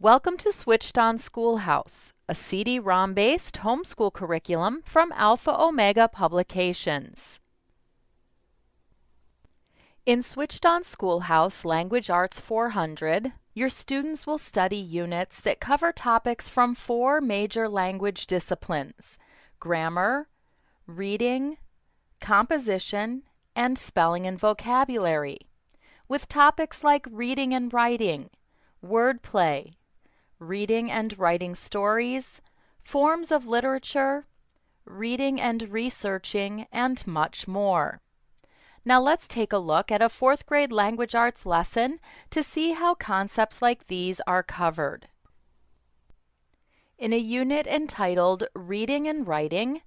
Welcome to Switched On Schoolhouse, a CD-ROM-based homeschool curriculum from Alpha Omega Publications. In Switched On Schoolhouse Language Arts 400, your students will study units that cover topics from 4 major language disciplines: grammar, reading, composition, and spelling and vocabulary, with topics like reading and writing, wordplay, reading and writing stories, forms of literature, reading and researching, and much more. Now let's take a look at a 4th grade language arts lesson to see how concepts like these are covered. In a unit entitled Reading and Writing,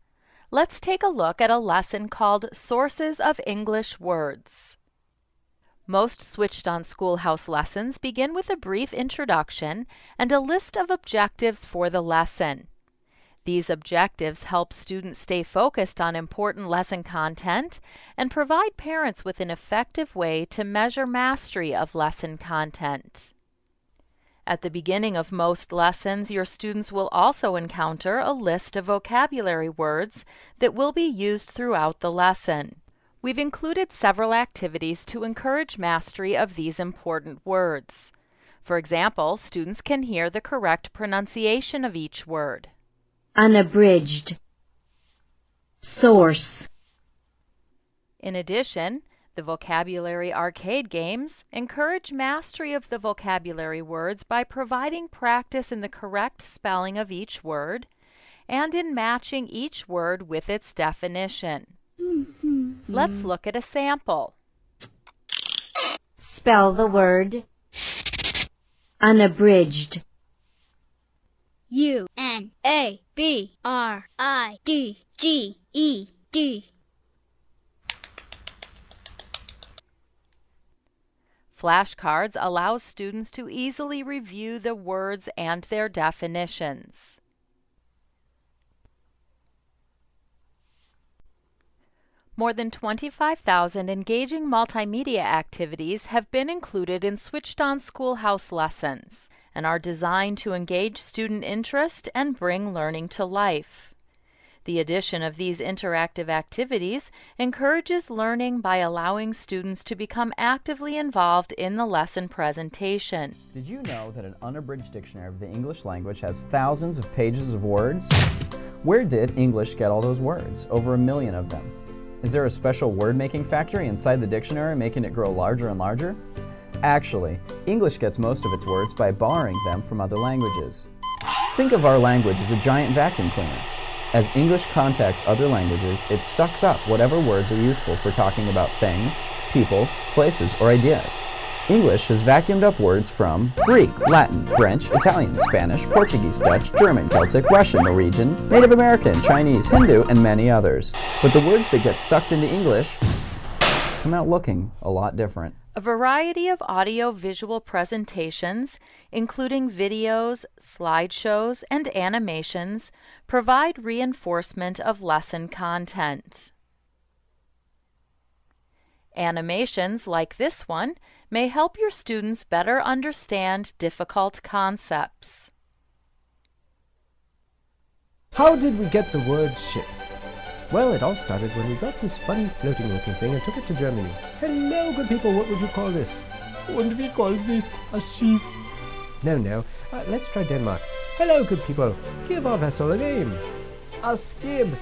let's take a look at a lesson called Sources of English Words. Most Switched On Schoolhouse lessons begin with a brief introduction and a list of objectives for the lesson. These objectives help students stay focused on important lesson content and provide parents with an effective way to measure mastery of lesson content. At the beginning of most lessons, your students will also encounter a list of vocabulary words that will be used throughout the lesson. We've included several activities to encourage mastery of these important words. For example, students can hear the correct pronunciation of each word. Unabridged. Source. In addition, the vocabulary arcade games encourage mastery of the vocabulary words by providing practice in the correct spelling of each word and in matching each word with its definition. Let's look at a sample. Spell the word unabridged. UNABRIDGED. Flashcards allow students to easily review the words and their definitions. More than 25,000 engaging multimedia activities have been included in Switched On Schoolhouse lessons and are designed to engage student interest and bring learning to life. The addition of these interactive activities encourages learning by allowing students to become actively involved in the lesson presentation. Did you know that an unabridged dictionary of the English language has thousands of pages of words? Where did English get all those words? Over 1 million of them. Is there a special word-making factory inside the dictionary making it grow larger and larger? Actually, English gets most of its words by borrowing them from other languages. Think of our language as a giant vacuum cleaner. As English contacts other languages, it sucks up whatever words are useful for talking about things, people, places, or ideas. English has vacuumed up words from Greek, Latin, French, Italian, Spanish, Portuguese, Dutch, German, Celtic, Russian, Norwegian, Native American, Chinese, Hindu, and many others. But the words that get sucked into English come out looking a lot different. A variety of audio-visual presentations, including videos, slideshows, and animations, provide reinforcement of lesson content. Animations like this one may help your students better understand difficult concepts. How did we get the word ship? Well, it all started when we got this funny floating looking thing and took it to Germany. Hello, good people, what would you call this? Und we call this a sheaf. No, let's try Denmark. Hello, good people, give our vessel a name. A skib.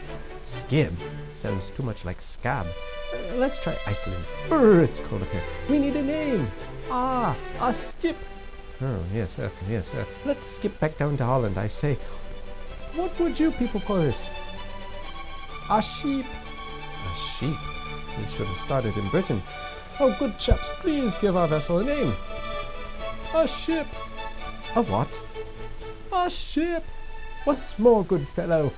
Skib? Sounds too much like scab. Let's try Iceland. Brr, it's cold up here. We need a name. Ah, a skip. Oh, yes. Let's skip back down to Holland, I say. What would you people call this? A sheep. A sheep? We should have started in Britain. Oh, good chaps, please give our vessel a name. A ship. A what? A ship. Once more, good fellow.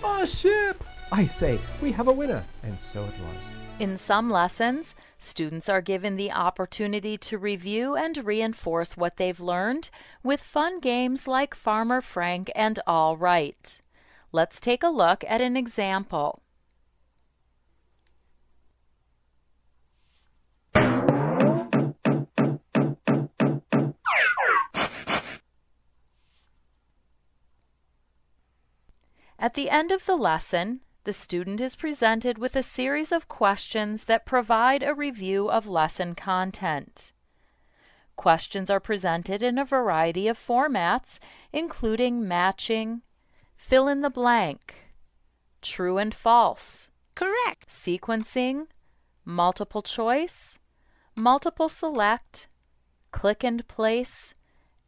A ship. I say, we have a winner. And so it was. In some lessons, students are given the opportunity to review and reinforce what they've learned with fun games like Farmer Frank and All Right. Let's take a look at an example. At the end of the lesson, the student is presented with a series of questions that provide a review of lesson content. Questions are presented in a variety of formats, including matching, fill in the blank, true and false, Correct. sequencing, multiple choice, multiple select, click and place,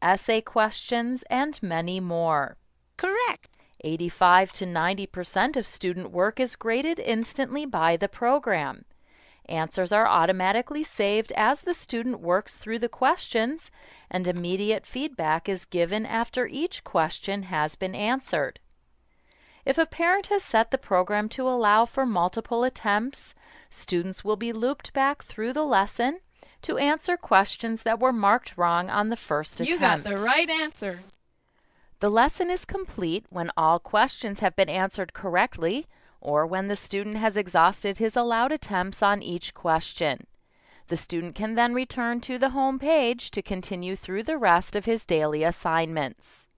essay questions, and many more. Correct. 85 to 90% of student work is graded instantly by the program. Answers are automatically saved as the student works through the questions, and immediate feedback is given after each question has been answered. If a parent has set the program to allow for multiple attempts, students will be looped back through the lesson to answer questions that were marked wrong on the first You attempt. got the right answer. The lesson is complete when all questions have been answered correctly or when the student has exhausted his allowed attempts on each question. The student can then return to the home page to continue through the rest of his daily assignments.